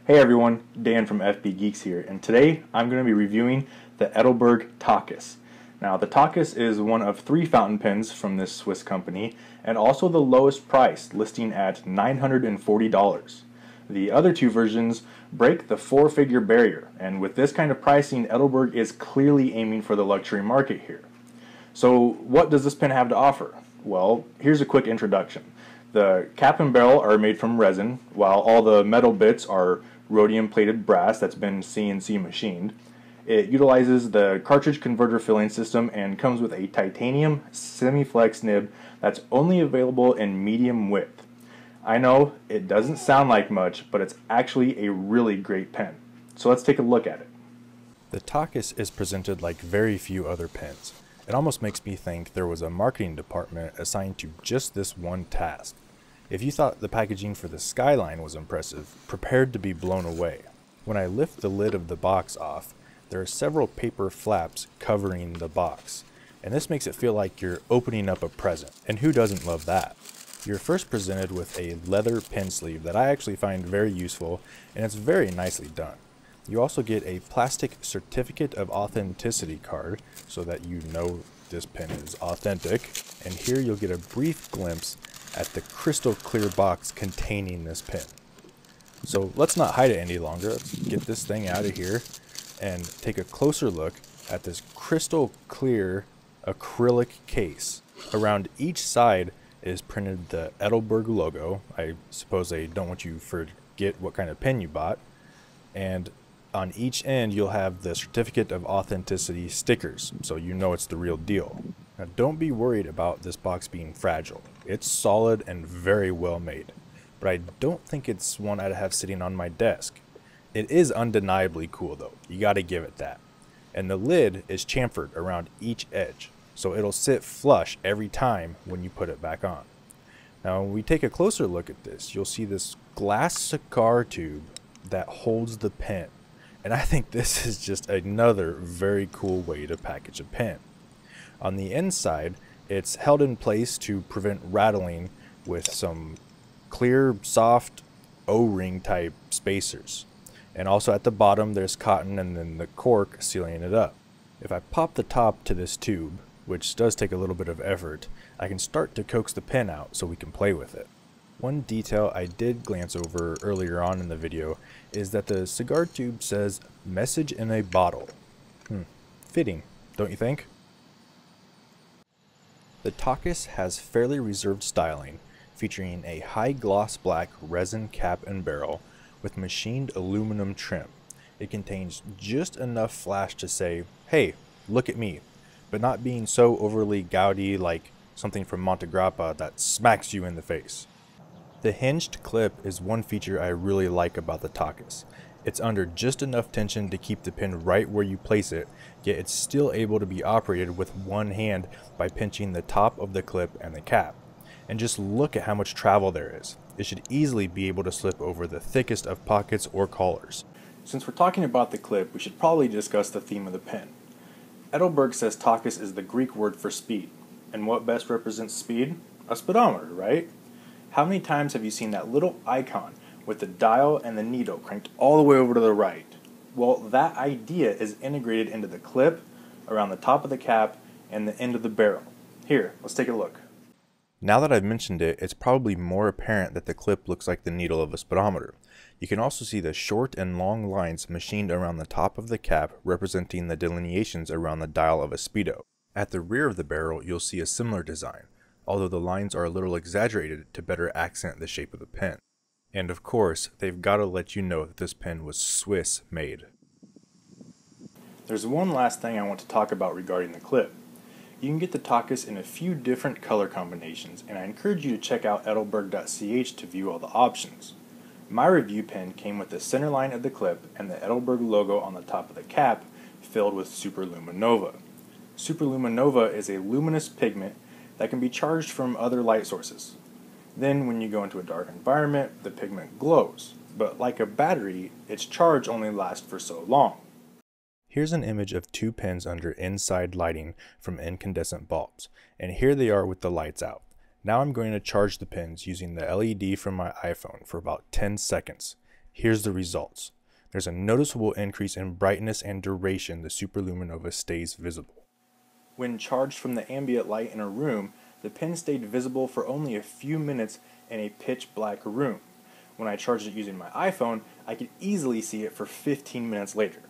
Hey everyone, Dan from FB Geeks here, and today I'm going to be reviewing the Edelberg Tachys. Now, the Tachys is one of 3 fountain pens from this Swiss company, and also the lowest price, listing at $940. The other 2 versions break the 4-figure barrier, and with this kind of pricing, Edelberg is clearly aiming for the luxury market here. So, what does this pen have to offer? Well, here's a quick introduction. The cap and barrel are made from resin, while all the metal bits are rhodium-plated brass that's been CNC machined. It utilizes the cartridge converter filling system and comes with a titanium semi-flex nib that's only available in medium width. I know it doesn't sound like much, but it's actually a really great pen. So let's take a look at it. The Tachys is presented like very few other pens. It almost makes me think there was a marketing department assigned to just this one task. If you thought the packaging for the Skyline was impressive, prepare to be blown away. When I lift the lid of the box off, there are several paper flaps covering the box, and this makes it feel like you're opening up a present. And who doesn't love that? You're first presented with a leather pen sleeve that I actually find very useful, and it's very nicely done. You also get a plastic certificate of authenticity card so that you know this pen is authentic, and here you'll get a brief glimpse at the crystal clear box containing this pen. So let's not hide it any longer. Let's get this thing out of here and take a closer look at this crystal clear acrylic case. Around each side is printed the Edelberg logo. I suppose they don't want you to forget what kind of pen you bought. And on each end you'll have the certificate of authenticity stickers, so you know it's the real deal. Now don't be worried about this box being fragile. It's solid and very well made, but I don't think it's one I'd have sitting on my desk. It is undeniably cool though, you gotta give it that. And the lid is chamfered around each edge, so it'll sit flush every time when you put it back on. Now when we take a closer look at this, you'll see this glass cigar tube that holds the pen. And I think this is just another very cool way to package a pen. On the inside, it's held in place to prevent rattling with some clear, soft O-ring type spacers. And also at the bottom, there's cotton and then the cork sealing it up. If I pop the top to this tube, which does take a little bit of effort, I can start to coax the pen out so we can play with it. One detail I did glance over earlier on in the video is that the cigar tube says "message in a bottle." Fitting, don't you think? The Tachys has fairly reserved styling, featuring a high gloss black resin cap and barrel with machined aluminum trim. It contains just enough flash to say, "Hey, look at me," but not being so overly gaudy like something from Monte Grappa that smacks you in the face. The hinged clip is one feature I really like about the Tachys. It's under just enough tension to keep the pen right where you place it, yet it's still able to be operated with one hand by pinching the top of the clip and the cap. And just look at how much travel there is. It should easily be able to slip over the thickest of pockets or collars. Since we're talking about the clip, we should probably discuss the theme of the pen. Edelberg says Tachys is the Greek word for speed. And what best represents speed? A speedometer, right? How many times have you seen that little icon with the dial and the needle cranked all the way over to the right? Well, that idea is integrated into the clip, around the top of the cap, and the end of the barrel. Here, let's take a look. Now that I've mentioned it, it's probably more apparent that the clip looks like the needle of a speedometer. You can also see the short and long lines machined around the top of the cap representing the delineations around the dial of a speedo. At the rear of the barrel, you'll see a similar design, although the lines are a little exaggerated to better accent the shape of the pen. And of course, they've got to let you know that this pen was Swiss made. There's one last thing I want to talk about regarding the clip. You can get the Tachys in a few different color combinations, and I encourage you to check out edelberg.ch to view all the options. My review pen came with the center line of the clip and the Edelberg logo on the top of the cap filled with Superluminova. Superluminova is a luminous pigment that can be charged from other light sources. Then when you go into a dark environment, the pigment glows, but like a battery, its charge only lasts for so long. Here's an image of 2 pens under inside lighting from incandescent bulbs, and here they are with the lights out. Now I'm going to charge the pens using the LED from my iPhone for about 10 seconds, Here's the results. There's a noticeable increase in brightness and duration the superluminova stays visible. When charged from the ambient light in a room, the pen stayed visible for only a few minutes in a pitch black room. When I charged it using my iPhone, I could easily see it for 15 minutes later.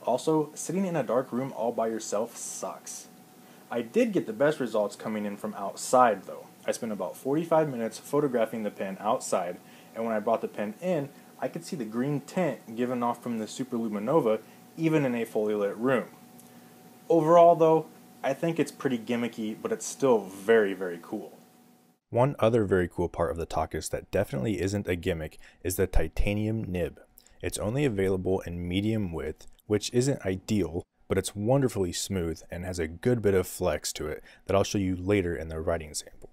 Also, sitting in a dark room all by yourself sucks. I did get the best results coming in from outside though. I spent about 45 minutes photographing the pen outside, and when I brought the pen in, I could see the green tint given off from the superluminova even in a fully lit room. Overall though, I think it's pretty gimmicky, but it's still very, very cool. One other very cool part of the Tachys that definitely isn't a gimmick is the titanium nib. It's only available in medium width, which isn't ideal, but it's wonderfully smooth and has a good bit of flex to it that I'll show you later in the writing sample.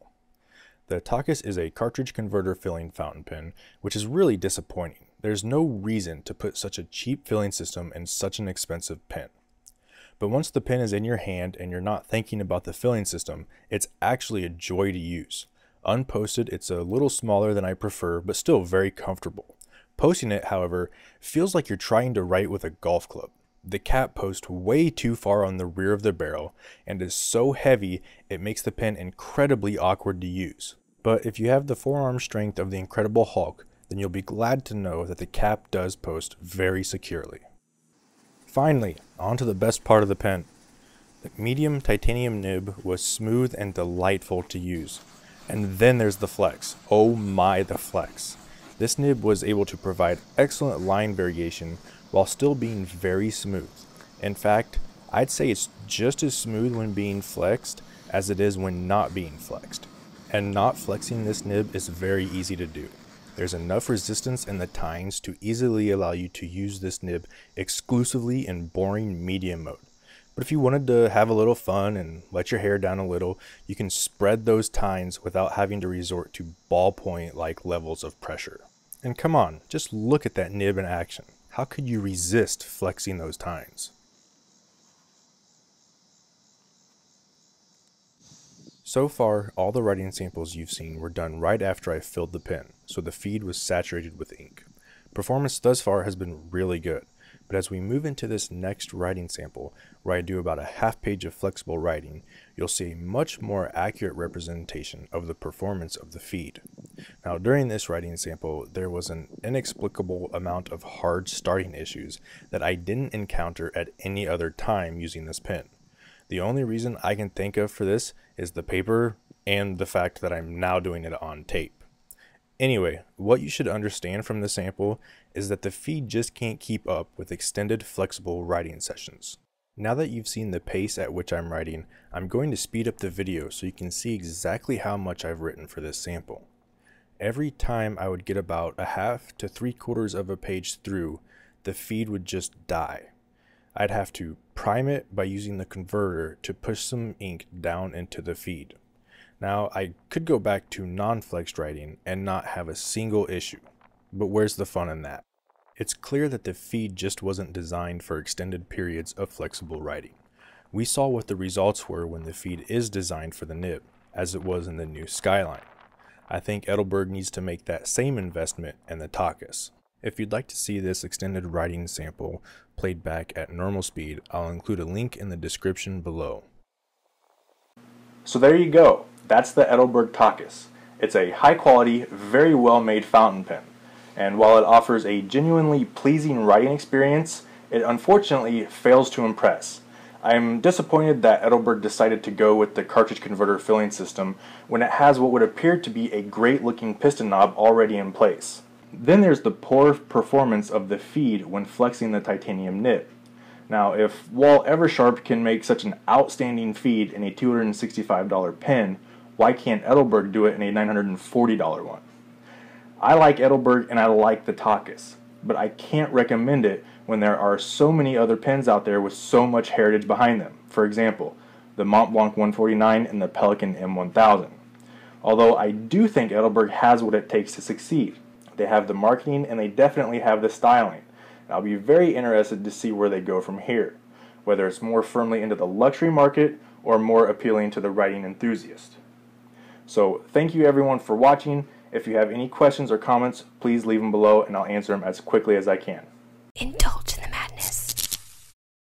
The Tachys is a cartridge converter filling fountain pen, which is really disappointing. There's no reason to put such a cheap filling system in such an expensive pen. But once the pen is in your hand and you're not thinking about the filling system, it's actually a joy to use. Unposted, it's a little smaller than I prefer, but still very comfortable. Posting it, however, feels like you're trying to write with a golf club. The cap posts way too far on the rear of the barrel and is so heavy it makes the pen incredibly awkward to use. But if you have the forearm strength of the Incredible Hulk, then you'll be glad to know that the cap does post very securely. Finally, on to the best part of the pen. The medium titanium nib was smooth and delightful to use. And then there's the flex. Oh my, the flex. This nib was able to provide excellent line variation while still being very smooth. In fact, I'd say it's just as smooth when being flexed as it is when not being flexed. And not flexing this nib is very easy to do. There's enough resistance in the tines to easily allow you to use this nib exclusively in boring medium mode. But if you wanted to have a little fun and let your hair down a little, you can spread those tines without having to resort to ballpoint-like levels of pressure. And come on, just look at that nib in action. How could you resist flexing those tines? So far, all the writing samples you've seen were done right after I filled the pen, so the feed was saturated with ink. Performance thus far has been really good, but as we move into this next writing sample, where I do about a half page of flexible writing, you'll see a much more accurate representation of the performance of the feed. Now, during this writing sample, there was an inexplicable amount of hard starting issues that I didn't encounter at any other time using this pen. The only reason I can think of for this is the paper and the fact that I'm now doing it on tape. Anyway, what you should understand from the sample is that the feed just can't keep up with extended flexible writing sessions. Now that you've seen the pace at which I'm writing, I'm going to speed up the video so you can see exactly how much I've written for this sample. Every time I would get about a half to 3/4 of a page through, the feed would just die. I'd have to prime it by using the converter to push some ink down into the feed. Now, I could go back to non-flexed writing and not have a single issue, but where's the fun in that? It's clear that the feed just wasn't designed for extended periods of flexible writing. We saw what the results were when the feed is designed for the nib, as it was in the new Skyline. I think Edelberg needs to make that same investment in the Tachys. If you'd like to see this extended writing sample played back at normal speed, I'll include a link in the description below. So there you go. That's the Edelberg Tachys. It's a high quality, very well made fountain pen. And while it offers a genuinely pleasing writing experience, it unfortunately fails to impress. I'm disappointed that Edelberg decided to go with the cartridge converter filling system when it has what would appear to be a great looking piston knob already in place. Then there's the poor performance of the feed when flexing the titanium nib. Now, if Wall Eversharp can make such an outstanding feed in a $265 pen, why can't Edelberg do it in a $940 one? I like Edelberg and I like the Tachys, but I can't recommend it when there are so many other pens out there with so much heritage behind them. For example, the Mont Blanc 149 and the Pelikan M1000. Although I do think Edelberg has what it takes to succeed. They have the marketing and they definitely have the styling. And I'll be very interested to see where they go from here, whether it's more firmly into the luxury market or more appealing to the writing enthusiast. So thank you everyone for watching, If you have any questions or comments, please leave them below and I'll answer them as quickly as I can. Indulge.